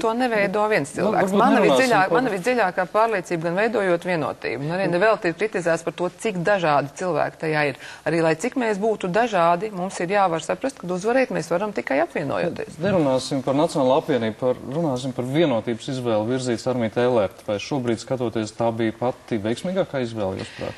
to neveido viens cilvēks. Mana visdziļākā pārliecība gan veidojot vienotību. Un arī nevēlti ir kritizēts par to, cik dažādi cilvēki tajā ir. Arī, lai cik mēs būtu dažādi, mums ir jāvar saprast, ka uzvarēt mēs varam tikai apvienojoties. Nerunāsim par Nacionālo apvienību, runāsim par vienotības izvēli virzīt Sarmītu Ēlerti. Vai šobrīd skatoties tā bija pati veiksmīgākā izvēle, jūsuprāt?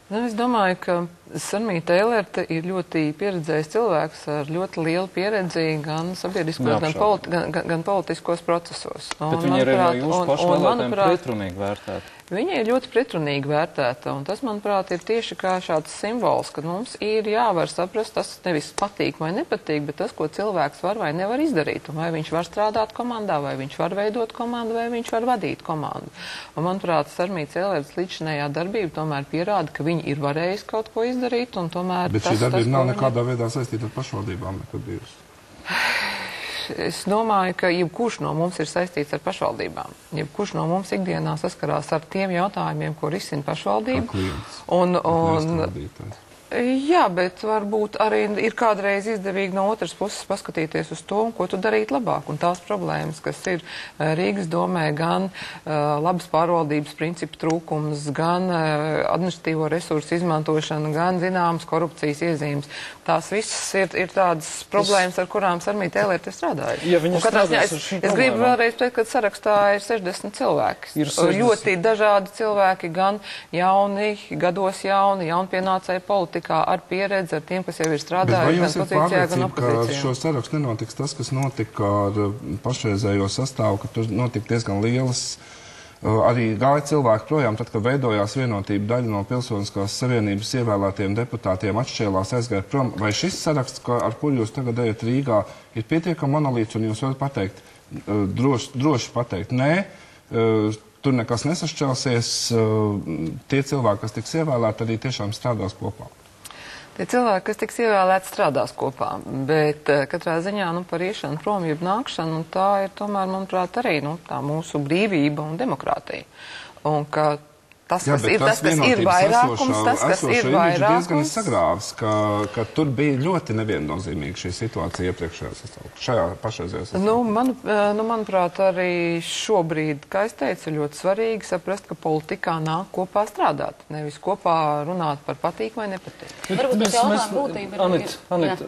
Es domāju, ka Sarmīta Ēlerte ir ļoti pieredzējis cilvēks ar ļoti lielu pieredzi gan sabiedriskos, gan politiskos procesos. Bet viņa ir no jūsu pašvēlētājiem pretrunīgi vērtēta. Viņa ir ļoti pretrunīgi vērtēta, un tas, manuprāt, ir tieši kā šāds simbols, ka mums ir jāvar saprast, tas nevis patīk vai nepatīk, bet tas, ko cilvēks var vai nevar izdarīt, un vai viņš var strādāt komandā, vai viņš var veidot komandu, vai viņš var vadīt komandu. Un, manuprāt, Sarmītas Ēlertes līdzinējā darbība tomēr pierāda, ka viņi ir varējusi kaut ko izdarīt, un tomēr... Bet šī darbība nav nekādā veidā saistīta ar pašvaldībām nekad bijusi. Es domāju, ka jebkurš no mums ir saistīts ar pašvaldībām. Jebkurš no mums ikdienā saskarās ar tiem jautājumiem, ko risina pašvaldība. Kā klients. Jā, bet varbūt arī ir kādreiz izdevīgi no otras puses paskatīties uz to, ko tu darīt labāk. Un tās problēmas, kas ir Rīgas domē, gan labas pārvaldības principu trūkums, gan administratīvo resursu izmantošana, gan zināmas korupcijas iezīmes. Tās visas ir tādas problēmas, ar kurām Sarmīta Ēlerte strādāja. Ja es gribu vēlreiz teikt, ka sarakstā ir 60 cilvēki. Ļoti dažādi cilvēki, gan jauni, gados jaunpienācēji politikā, ar pieredzi, ar tiem, kas jau ir strādājuši, gan pozīcijā, gan opozīcijā. Bet vai jums ir pārliecība, ka šo sarakstu nenotiks tas, kas notika ar pašreizējo sastāvu, ka tur notika diezgan lielas, arī gāja cilvēki projām, tad, kad veidojās vienotība, daļa no Pilsoniskās savienības ievēlētiem deputātiem atšķēlās, aizgāja prom? Vai šis saraksts, ar kuru jūs tagad ejat Rīgā, ir pietiekami monolīts, un jūs varat pateikt, droši pateikt, nē, tur nekas nesašķelsies, tie cilvēki, kas tiks ievēlēti, arī tiešām strādās kopā? Tie cilvēki, kas tiks ievēlēti, strādās kopā, bet katrā ziņā par iešanu prom, jeb nākšanu, tā ir tomēr, manuprāt, arī tā mūsu brīvība un demokrātija. Un ka tas, kas ir vairākums, diezgan ir sagrāvis, ka tur bija ļoti neviennozīmīga šī situācija iepriekšējā sastāvā, šajā pašreizējā sastāvā. Manuprāt, arī šobrīd, kā es teicu, ir ļoti svarīgi saprast, ka politikā nāk kopā strādāt, nevis kopā runāt par patīk vai nepatīk. Varbūt tas jautājuma būtība ir... Anita,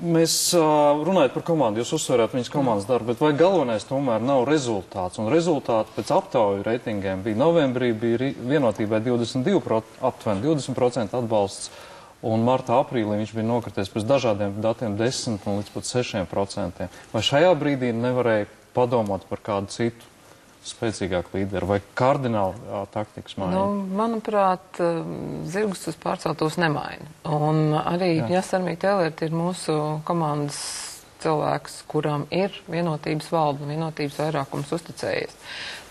mēs runājot par komandu, jūs uzsverāt viņas komandas darbu, bet vai galvenais tomēr nav rezultāts? Un rezultāti pēc aptauju reitingiem bija novembrī, bija vienotībai aptuveni 20% atbalsts, un martā, aprīlī viņš bija nokrities pēc dažādiem datiem 10 un līdz pat 6%. Vai šajā brīdī nevarēja padomāt par kādu citu spēcīgāku līderu vai kardināli taktikas maiņu? Manuprāt, zirgus uz pārceltos nemaina. Un arī, ja Sarmīta Ēlerte ir mūsu komandas cilvēks, kuram ir vienotības valde un vienotības vairākums uzticējies,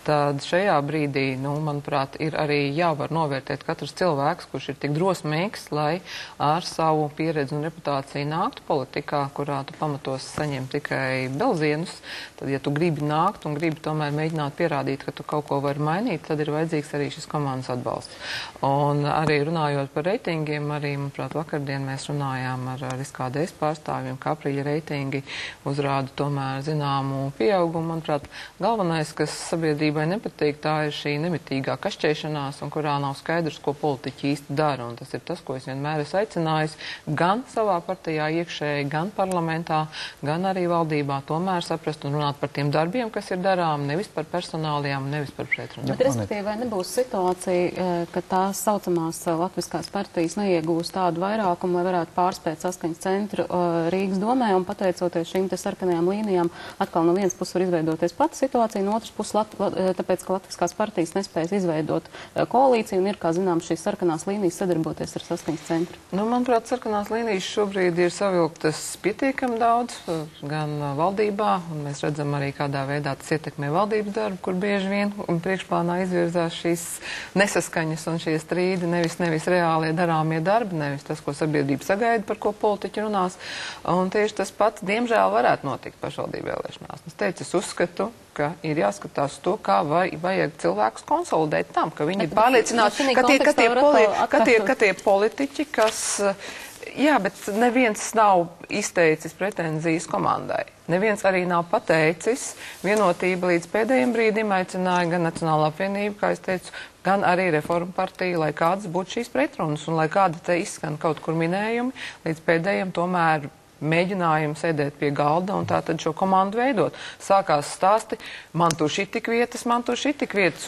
tad šajā brīdī, manuprāt, ir arī jāvar novērtēt katrs cilvēks, kurš ir tik drosmīgs, lai ar savu pieredzi un reputāciju nāktu politikā, kurā tu pamatos saņem tikai belzienus. Tad, ja tu gribi nākt un gribi tomēr mēģināt pierādīt, ka tu kaut ko vari mainīt, tad ir vajadzīgs arī šis komandas atbalsts. Un arī runājot par reitingiem, arī, manuprāt, vakardien mēs runājām ar SKDS pārstāvjiem, ka aprīļa reitingi uzrāda tomēr zināmu pieaugumu. Manuprāt, galvenais, kas sabiedrība vai nepatīk, tā ir šī nemitīgā kašķēšanās, un kurā nav skaidrs, ko politiķi īsti dara. Un tas ir tas, ko es vienmēr esmu aicinājis gan savā partijā iekšēji, gan parlamentā, gan arī valdībā tomēr saprast un runāt par tiem darbiem, kas ir darām, nevis par personālijām, nevis par pretrunām. Bet respektīvi, vai nebūs situācija, ka tās saucamās latviskās partijas neiegūs tādu vairākumu, lai varētu pārspēt Saskaņas centru Rīgas domē, un pateicoties šīm te sarkanajām līnijām, atkal no vienas puses var izveidoties pati situācija, no otras puses tāpēc, ka latviskās partijas nespējas izveidot koalīciju un ir, kā zinām, šīs sarkanās līnijas sadarboties ar Saskaņas centru. Manuprāt, sarkanās līnijas šobrīd ir savilktas pietiekami daudz, gan valdībā, un mēs redzam arī, kādā veidā tas ietekmē valdības darbu, kur bieži vien priekšplānā izvirzās šīs nesaskaņas un šie strīdi, nevis reālie darāmie darbi, nevis tas, ko sabiedrība sagaida, par ko politiķi runās. Un tieši tas pats, diemžēl, varētu notikt pašvaldību vēlēšanās. Es teicu, es uzskatu, ka ir jāskatās to, kā vajag cilvēkus konsolidēt tam, ka viņi ir pārliecināti, ka tie politiķi, kas Jā, bet neviens nav izteicis pretenzijas komandai. Neviens arī nav pateicis. Vienotība līdz pēdējiem brīdim aicināja gan Nacionālā apvienība, kā es teicu, gan arī Reforma partija, lai kādas būtu šīs pretrunas un lai kāda te izskan kaut kur minējumi, līdz pēdējiem tomēr mēģinājumu sēdēt pie galda un tā tad šo komandu veidot. Sākās stāsti, man tur šitik vietas,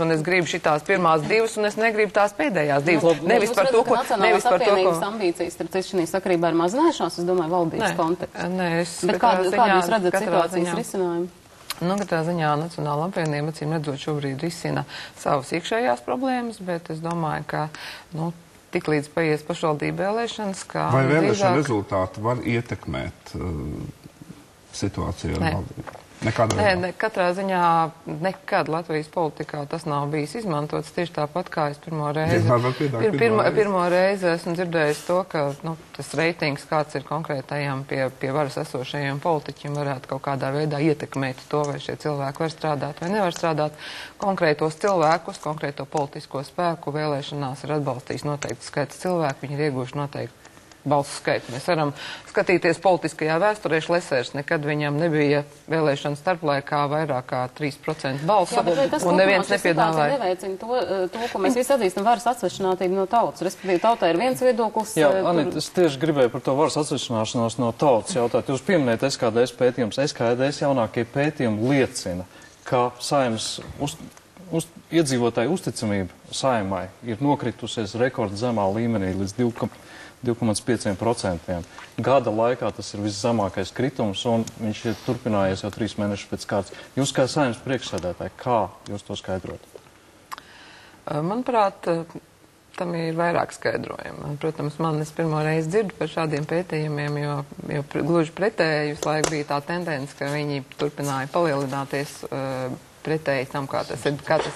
un es gribu šitās pirmās divas, un es negribu tās pēdējās divas. Nevis par to, ko... Nacionālās apvienības ambīcijas, starp citu, šī sakarībā ir mazināšanās, es domāju, valdības konteksts. Nē, bet kādu jūs redzat situācijas risinājumu? Nu, katrā ziņā Nacionāla apvienība, acīm redzot, šobrīd risina savas iekšējās problēmas, bet es domāju, ka, nu, tik līdz paies pašvaldību vēlēšanas, kā... Vai vēlēšana rezultāti var ietekmēt situāciju ar valdību? Nē, katrā ziņā nekad Latvijas politikā tas nav bijis izmantots. Tieši tāpat kā es pirmo reizi esmu dzirdējis to, ka tas reitings, kāds ir konkrētajam pie varas esošajiem politiķiem, varētu kaut kādā veidā ietekmēt to, vai šie cilvēki var strādāt vai nevar strādāt. Konkrētos cilvēkus, konkrēto politisko spēku vēlēšanās ir atbalstījis noteikti skaits cilvēku, viņi ir ieguvuši noteikti balsu skaitu. Mēs varam skatīties politiskajā vēsturē, Šlesers nekad viņam nebija vēlēšana starplaikā vairāk kā 3% balsu, un neviens nepiedāvāja. Neveicina to, ko mēs visi atzīstam, varas atsvešinātību no tautas. Respektīvi, tautā ir viens viedoklis. Jā, Anita, es tieši gribēju par to varas atsvešināšanos no tautas jautāt. Jūs pieminējat SKDS pētījums. SKDS jaunākie pētījumi liecina, ka Saeimas iedzīvotāju uzticamība Saeimai ir nokritusies rekorda zemā līmenī līdz 2,5%. Gada laikā tas ir viszemākais kritums, un viņš ir turpinājies jau 3 mēnešus pēc kārtas. Jūs kā Saeimas priekšsēdētāji, kā jūs to skaidrot? Manuprāt, tam ir vairāk skaidrojumu. Protams, es pirmo reizi dzirdu par šādiem pētījumiem, jo gluži pretēji visu laiku bija tā tendence, ka viņi turpināja palielināties pretēji tam, kā tas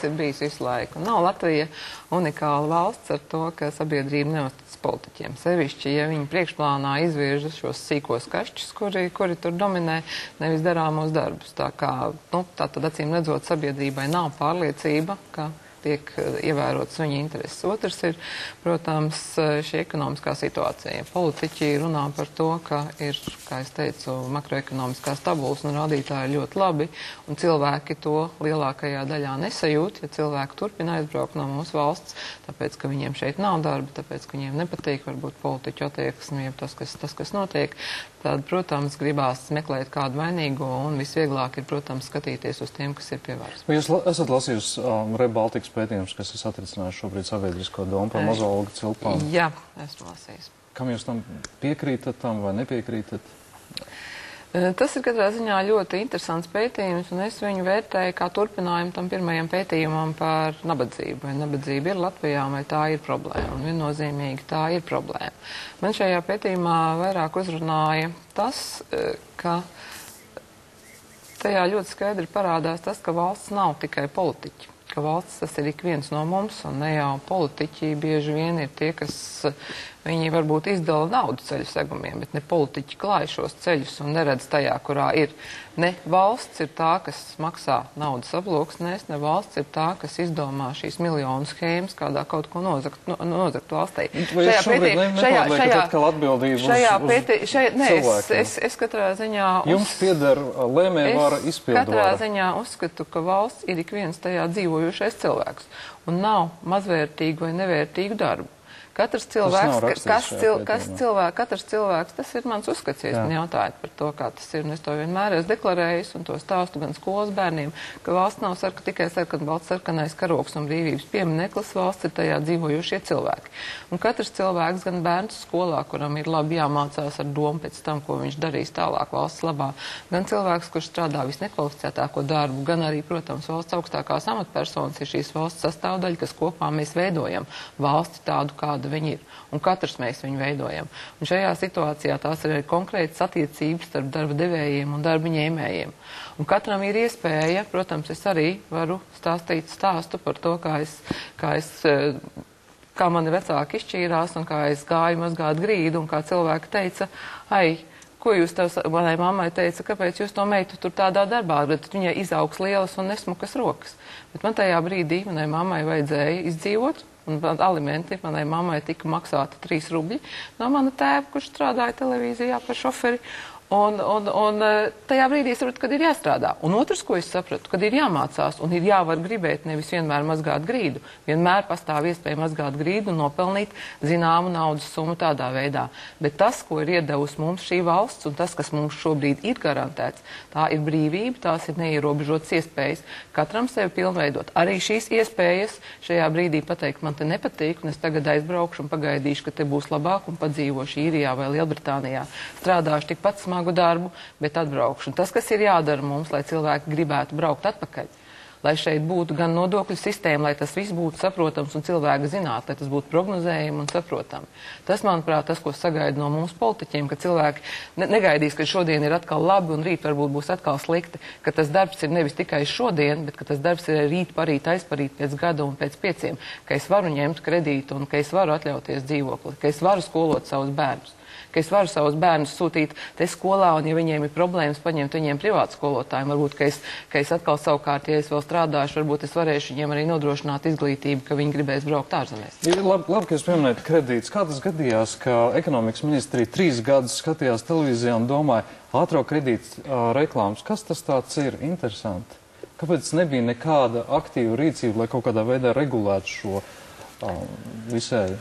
ir bijis visu laiku. Nav Latvija unikāla valsts ar to, ka sabiedrība neuzticas politiķiem. Sevišķi, ja viņi priekšplānā izvirza šos sīkos kašķus, kuri tur dominē, nevis darāmos darbus. Tā kā, tā tad acīm redzot, sabiedrībai nav pārliecība, ka tiek ievērotas viņa intereses. Otrs ir, protams, šī ekonomiskā situācija. Politiķi runā par to, ka ir, kā es teicu, makroekonomiskās tabulas un rādītāji ļoti labi, un cilvēki to lielākajā daļā nesajūt, ja cilvēki turpina aizbraukt no mūsu valsts, tāpēc, ka viņiem šeit nav darba, tāpēc, ka viņiem nepatīk varbūt politiķu attieksme, tas, kas notiek. Tad, protams, gribās meklēt kādu vainīgo, un visvieglāk ir, protams, skatīties uz tiem, kas ir pie varas. Jūs esat lasījusi Rebaltikas pētījums, kas ir satricinājuši šobrīd sabiedrisko domu par mazo Olgu Cilpānu? Jā, esmu lasījis. Kam jūs tam piekrītat tam vai nepiekrītat? Tas ir katrā ziņā ļoti interesants pētījums, un es viņu vērtēju kā turpinājumu tam pirmajam pētījumam par nabadzību. Vai nabadzība ir Latvijā, vai tā ir problēma, un viennozīmīgi tā ir problēma. Man šajā pētījumā vairāk uzrunāja tas, ka tajā ļoti skaidri parādās tas, ka valsts nav tikai politiķi, ka valsts tas ir ik viens no mums, un ne jau politiķi bieži vien ir tie, kas viņi varbūt izdala naudu ceļu segumiem, bet ne politiķi klāj šos ceļus un neredz tajā, kurā ir. Ne valsts ir tā, kas maksā naudas aploksnēs, ne valsts ir tā, kas izdomā šīs miljonu schēmas, kādā kaut ko nozakt valstī. Vai jūs šobrīd nepārliekat atkal atbildību uz cilvēkiem? Es katrā ziņā... Jums pieder lēmējvara izpildvara. Es katrā ziņā uzskatu, ka valsts ir ik viens tajā dzīvojušais cilvēks un nav mazvērtīgu vai nevērtīgu darbu. Katrs cilvēks, tas ir mans uzskats, ja man jautājat par to, kā tas ir, un es to vienmēr esmu deklarējis, un to stāstu gan skolas bērniem, ka valsts nav tikai balts sarkanais karoks un brīvības piemineklis, valsts ir tajā dzīvojušie cilvēki. Un katrs cilvēks, gan bērns skolā, kuram ir labi jāmācās ar domu pēc tam, ko viņš darīs tālāk valsts labā, gan cilvēks, kurš strādā visnekvalificētāko darbu, gan arī, protams, valsts augstākās amatpersonas ir šīs valsts sastāvdaļa, kas kopā mēs veidojam valsti tādu, kāda viņi ir. Un katrs mēs viņu veidojam. Un šajā situācijā tās ir konkrētas attiecības starp darba devējiem un darba ņēmējiem. Un katram ir iespēja, protams, es arī varu stāstīt stāstu par to, kā mani vecāki izšķīrās un kā es gāju mazgāt grīdu un kā cilvēki teica, ko jūs manai mammai teica, kāpēc jūs to meitu tur tādā darbā, bet viņai izaugs lielas un nesmukas rokas. Bet man tajā brīdī manai mammai vajadzēja izdzīvot, un alimenti manai mammai tika maksāti 3 rubļi no mana tēva, kurš strādāja televīzijā par šoferi. Un tajā brīdī es sapratu, kad ir jāstrādā. Un otrs, ko es sapratu, kad ir jāmācās un ir jāvar gribēt nevis vienmēr mazgāt grīdu. Vienmēr pastāv iespēja mazgāt grīdu un nopelnīt zināmu naudas summu tādā veidā. Bet tas, ko ir iedevusi mums šī valsts un tas, kas mums šobrīd ir garantēts, tā ir brīvība, tās ir neierobežotas iespējas. Katram sevi pilnveidot. Arī šīs iespējas šajā brīdī pateikt, man te nepatīk, un es tagad aizbraukšu un pagaidīšu, ka te būs labāk un padzīvošu Īrijā vai Lielbritānijā. Strādāšu tikpat smagu darbu, bet atbraukšu. Un tas, kas ir jādara mums, lai cilvēki gribētu braukt atpakaļ, lai šeit būtu gan nodokļu sistēma, lai tas viss būtu saprotams un cilvēki zinātu, lai tas būtu prognozējami un saprotami. Tas, manuprāt, tas, ko sagaida no mums politiķiem, ka cilvēki negaidīs, ka šodien ir atkal labi un rīt varbūt būs atkal slikti, ka tas darbs ir nevis tikai šodien, bet ka tas darbs ir rīt, parīt, aizparīt, pēc gada un pēc 5, ka es varu ņemt kredītu un ka es varu atļauties dzīvokli, ka es varu skolot savus bērnus. Ka es varu savus bērnus sūtīt te skolā, un ja viņiem ir problēmas, paņemt viņiem privātu skolotājiem. Varbūt, ka es atkal savukārt, ja es vēl strādāšu, varbūt es varēšu viņiem arī nodrošināt izglītību, ka viņi gribēs braukt ārzemēs. Labi, ka jūs pieminējat kredītus. Kā tas gadījās, ka ekonomikas ministrija 3 gadus skatījās televīzijā un domāja, ātro kredītu reklāmas, kas tas tāds ir? Interesanti. Kāpēc nebija nekāda aktīva rīcība, lai kaut kādā veidā regulētu šo visēju?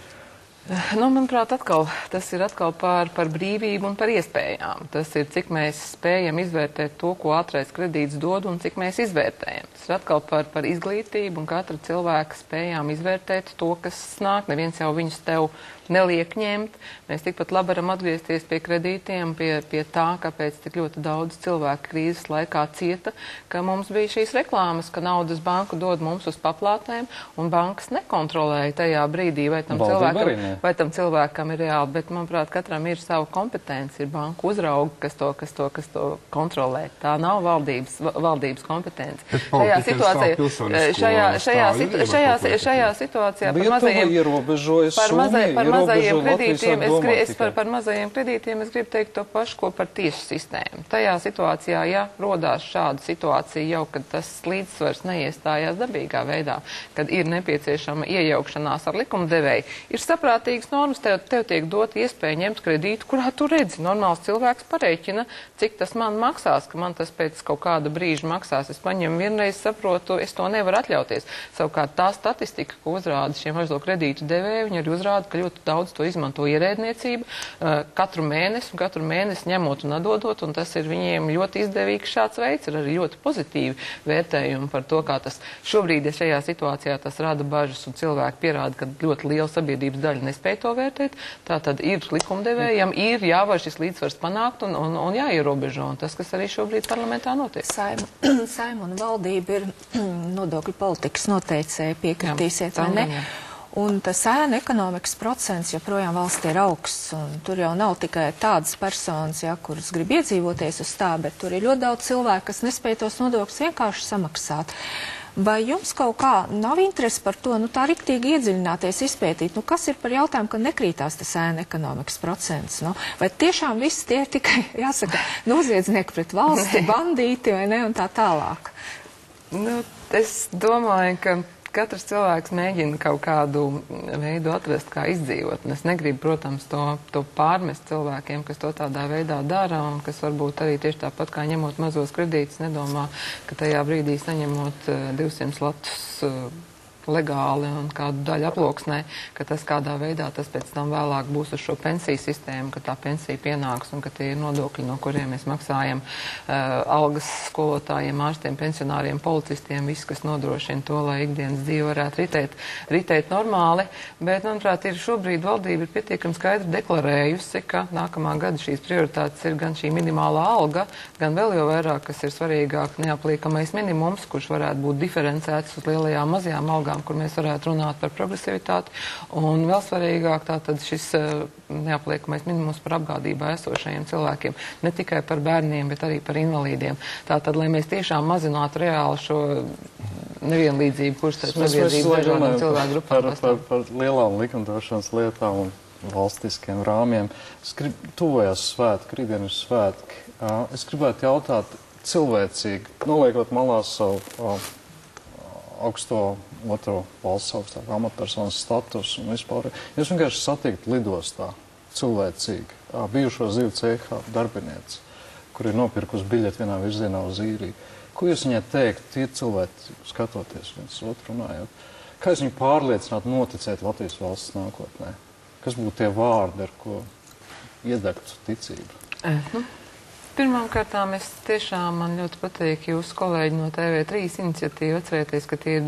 Nu, manuprāt, tas ir atkal par brīvību un par iespējām. Tas ir, cik mēs spējam izvērtēt to, ko ātrais kredīts dod un cik mēs izvērtējam. Tas ir atkal par izglītību un katra cilvēka spējām izvērtēt to, kas nāk. Neviens jau viņus tev neliek ņemt. Mēs tikpat labi varam atgriezties pie kredītiem, pie tā, kāpēc tik ļoti daudz cilvēku krīzes laikā cieta, ka mums bija šīs reklāmas, ka naudas banku dod mums uz paplātēm, un bankas nekontrolēja tajā brīdī, vai tam cilvēkam ir reāli, bet, manuprāt, katram ir sava kompetence, ir banku uzrauga, kas to kontrolē. Tā nav valdības kompetence. Šajā situācijā par mazajiem kredītiem es gribu teikt to pašu, ko par tiesu sistēmu. Tajā situācijā, ja rodās šāda situācija jau, kad tas līdzsvars neiestājās dabīgā veidā, kad ir nepieciešama iejaukšanās ar likumdevēju, ir saprātīgas normas, tev tiek dot iespēja ņemt kredītu, kurā tu redzi. Normāls cilvēks pareiķina, cik tas man maksās, ka man tas pēc kaut kāda brīža maksās. Es paņemu vienreiz saprotu, es to nevaru atļauties. Savukārt tā statistika, ko uzrāda šiem mazo kredītu devēju, viņi arī uzrāda, ka ļoti daudz to izmanto ierēdniecība katru mēnesi ņemot un atdodot, un tas ir viņiem ļoti izdevīgs šāds veids, ir arī ļoti pozitīvi vērtējumi par to, kā tas šobrīd, ja šajā situācijā tas rada bažas un cilvēki pierāda, ka ļoti liela sabiedrības daļa nespēja to vērtēt, tā tad ir likumdevējam, ir jāvar šis līdzsvars panākt un jāierobežo, un tas, kas arī šobrīd parlamentā notiek. Saima un valdība ir nodokļu politikas noteicēji, piekritīsiet, vai ne? Un tas ēnu ekonomikas procents joprojām valstī ir augsts, un tur jau nav tikai tādas personas, kuras grib iedzīvoties uz tā, bet tur ir ļoti daudz cilvēku, kas nespēj tos nodokļus vienkārši samaksāt. Vai jums kaut kā nav interesi par to, tā riktīgi iedziļināties, izpētīt, kas ir par jautājumu, ka nekrītās tas ēnu ekonomikas procents? Vai tiešām viss tie ir tikai, jāsaka, noziedznieki pret valsti, bandīti vai ne, un tā tālāk? Es domāju, ka katrs cilvēks mēģina kaut kādu veidu atrast, kā izdzīvot. Un es negribu, protams, to pārmest cilvēkiem, kas to tādā veidā dara un kas varbūt arī tieši tāpat kā ņemot mazos kredītus, nedomā, ka tajā brīdī saņemot 200 latus legāli un kādu daļu aploksnē, ka tas kādā veidā tas pēc tam vēlāk būs uz šo pensiju sistēmu, ka tā pensija pienāks un ka tie ir nodokļi, no kuriem mēs maksājam algas skolotājiem, ārstiem, pensionāriem, policistiem, viss, kas nodrošina to, lai ikdienas dzīve varētu ritēt normāli. Bet, manuprāt, šobrīd valdība ir pietiekami skaidri deklarējusi, ka nākamā gada šīs prioritātes ir gan šī minimālā alga, gan vēl jau vairāk, kas ir svarīgāk, neapliekamais minimums, kurš varētu būt diferencēts uz lielajām mazajām algām, kur mēs varētu runāt par progresivitāti, un vēl svarīgāk tātad šis neapliekamais minimums par apgādībā esošajiem cilvēkiem, ne tikai par bērniem, bet arī par invalīdiem. Tātad, lai mēs tiešām mazinātu reāli šo nevienlīdzību, kurš tad sabiedrību dažādiem cilvēku grupām pastāv. Par lielām likumdošanas lietām un valstiskiem rāmjiem. Tuvojās svētki, rītdien ir svētki. Es gribētu jautāt cilvēcīgi, noliekot malā savu augsto otro valsts augstāku amatpersonas status un vispār. Jūs vienkārši satikt lidostā cilvēcīgi, bijušo zivju ceha darbinieci, kur ir nopirkus biļeti vienā virzienā uz īriju. Ko jūs viņai teikt, tie cilvēki, skatoties viens otru runājot? Kā jūs viņu pārliecināt, noticēt Latvijas valsts nākotnē? Kas būtu tie vārdi, ar ko iedegtu ticību? Pirmkārt, man ļoti patīk jūsu kolēģi no TV3 iniciatīva. Atcerieties, ka tie ir